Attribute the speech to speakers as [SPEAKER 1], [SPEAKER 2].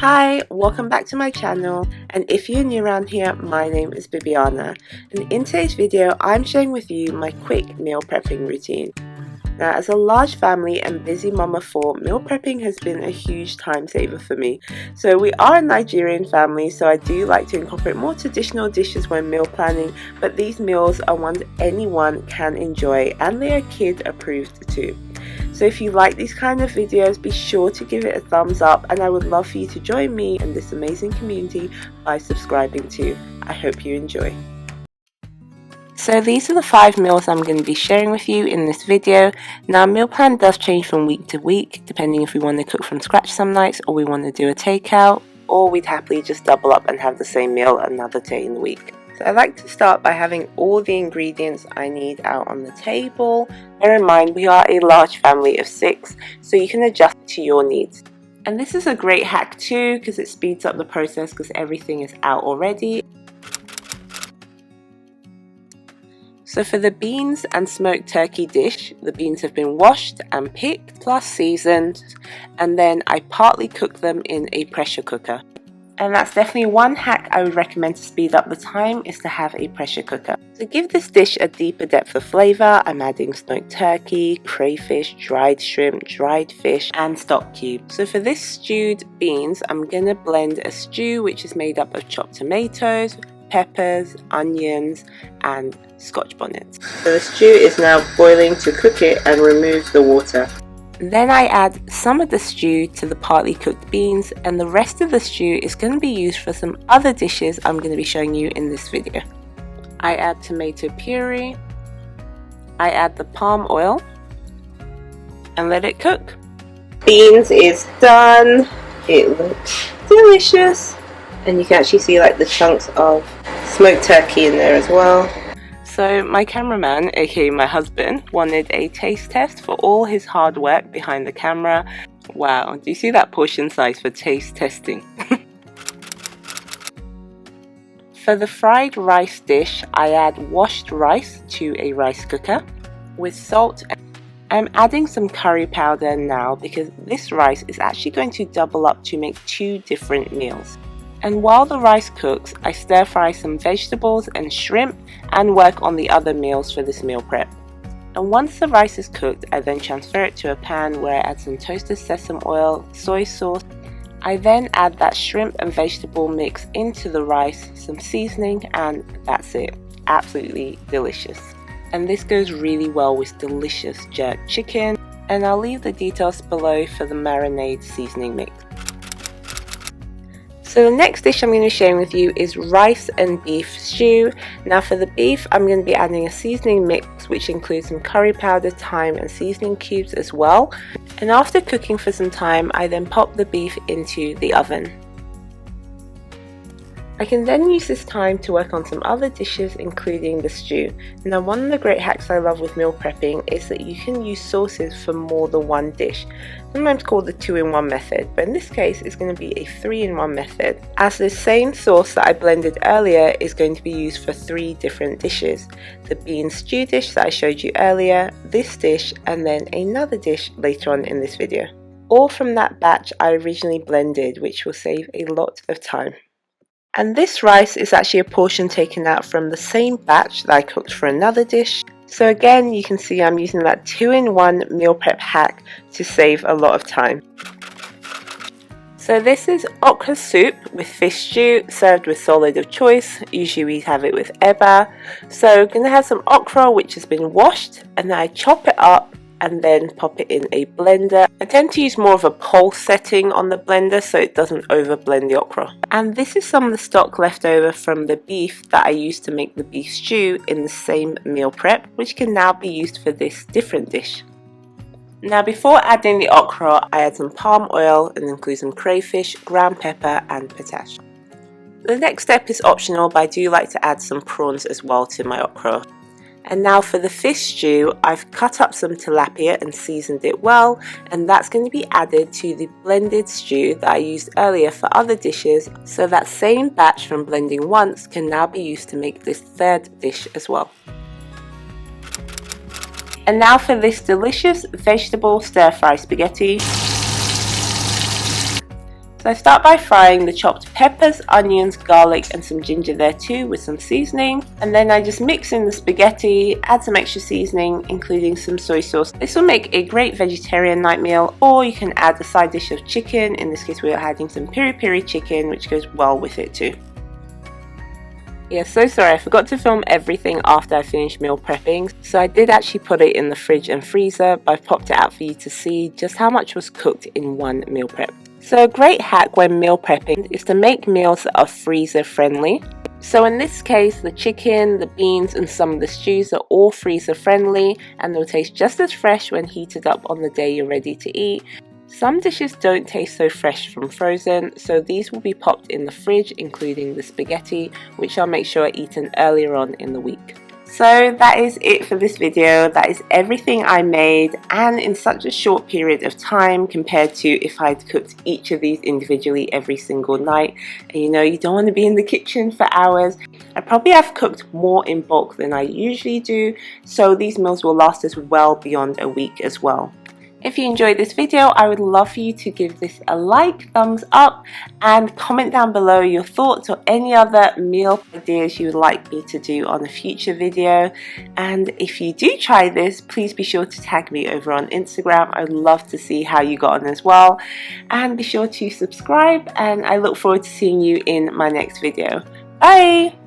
[SPEAKER 1] Hi, welcome back to my channel, and if you're new around here, my name is Bibiana, and in today's video I'm sharing with you my quick meal prepping routine. Now, as a large family and busy mum of four, meal prepping has been a huge time saver for me. So we are a Nigerian family, so I do like to incorporate more traditional dishes when meal planning, but these meals are ones anyone can enjoy and they are kid approved too. So if you like these kind of videos, be sure to give it a thumbs up, and I would love for you to join me in this amazing community by subscribing too. I hope you enjoy. So these are the 5 meals I'm going to be sharing with you in this video. Now, meal plan does change from week to week, depending if we want to cook from scratch some nights or we want to do a takeout, or we'd happily just double up and have the same meal another day in the week. So I like to start by having all the ingredients I need out on the table. Bear in mind, we are a large family of 6, so you can adjust to your needs. And this is a great hack too, because it speeds up the process because everything is out already. So for the beans and smoked turkey dish, the beans have been washed and picked plus seasoned, and then I partly cook them in a pressure cooker. And that's definitely one hack I would recommend to speed up the time, is to have a pressure cooker. To give this dish a deeper depth of flavour, I'm adding smoked turkey, crayfish, dried shrimp, dried fish and stock cubes. So for this stewed beans, I'm going to blend a stew which is made up of chopped tomatoes, peppers, onions and scotch bonnets. So the stew is now boiling. To cook it and remove the water. Then I add some of the stew to the partly cooked beans, and the rest of the stew is going to be used for some other dishes I'm going to be showing you in this video. I add tomato puree, I add the palm oil and let it cook. Beans is done. It looks delicious, and you can actually see like the chunks of smoked turkey in there as well. So my cameraman, aka my husband, wanted a taste test for all his hard work behind the camera. Wow, do you see that portion size for taste testing? For the fried rice dish, I add washed rice to a rice cooker with salt. I'm adding some curry powder now because this rice is actually going to double up to make 2 different meals. And while the rice cooks, I stir fry some vegetables and shrimp and work on the other meals for this meal prep. And once the rice is cooked, I then transfer it to a pan where I add some toasted sesame oil, soy sauce. I then add that shrimp and vegetable mix into the rice, some seasoning, and that's it. Absolutely delicious. And this goes really well with delicious jerk chicken, and I'll leave the details below for the marinade seasoning mix. So the next dish I'm going to be sharing with you is rice and beef stew. Now for the beef, I'm going to be adding a seasoning mix which includes some curry powder, thyme and seasoning cubes as well. And after cooking for some time, I then pop the beef into the oven. I can then use this time to work on some other dishes, including the stew. Now, one of the great hacks I love with meal prepping is that you can use sauces for more than one dish, sometimes called the 2-in-1 method, but in this case it's going to be a 3-in-1 method, as the same sauce that I blended earlier is going to be used for 3 different dishes. The bean stew dish that I showed you earlier, this dish, and then another dish later on in this video. All from that batch I originally blended, which will save a lot of time. And this rice is actually a portion taken out from the same batch that I cooked for another dish. So again, you can see I'm using that 2-in-1 meal prep hack to save a lot of time. So this is okra soup with fish stew, served with solid of choice. Usually we have it with eba. So I'm going to have some okra which has been washed, and then I chop it up and then pop it in a blender. I tend to use more of a pulse setting on the blender so it doesn't over blend the okra. And this is some of the stock left over from the beef that I used to make the beef stew in the same meal prep, which can now be used for this different dish. Now before adding the okra, I add some palm oil and include some crayfish, ground pepper and potash. The next step is optional, but I do like to add some prawns as well to my okra. And now for the fish stew, I've cut up some tilapia and seasoned it well, and that's going to be added to the blended stew that I used earlier for other dishes, so that same batch from blending once can now be used to make this 3rd dish as well. And now for this delicious vegetable stir-fry spaghetti. So I start by frying the chopped peppers, onions, garlic and some ginger there too with some seasoning, and then I just mix in the spaghetti, add some extra seasoning including some soy sauce. This will make a great vegetarian night meal, or you can add a side dish of chicken. In this case we are adding some piri piri chicken, which goes well with it too. Yeah, so sorry, I forgot to film everything after I finished meal prepping, so I did actually put it in the fridge and freezer, but I've popped it out for you to see just how much was cooked in one meal prep. So a great hack when meal prepping is to make meals that are freezer friendly. So in this case, the chicken, the beans and some of the stews are all freezer friendly and they'll taste just as fresh when heated up on the day you're ready to eat. Some dishes don't taste so fresh from frozen, so these will be popped in the fridge, including the spaghetti, which I'll make sure are eaten earlier on in the week. So that is it for this video. That is everything I made, and in such a short period of time compared to if I'd cooked each of these individually every single night. And you know, you don't want to be in the kitchen for hours. I probably have cooked more in bulk than I usually do, so these meals will last us well beyond a week as well. If you enjoyed this video, I would love for you to give this a like, thumbs up, and comment down below your thoughts or any other meal ideas you would like me to do on a future video. And if you do try this, please be sure to tag me over on Instagram. I would love to see how you got on as well. And be sure to subscribe, and I look forward to seeing you in my next video. Bye!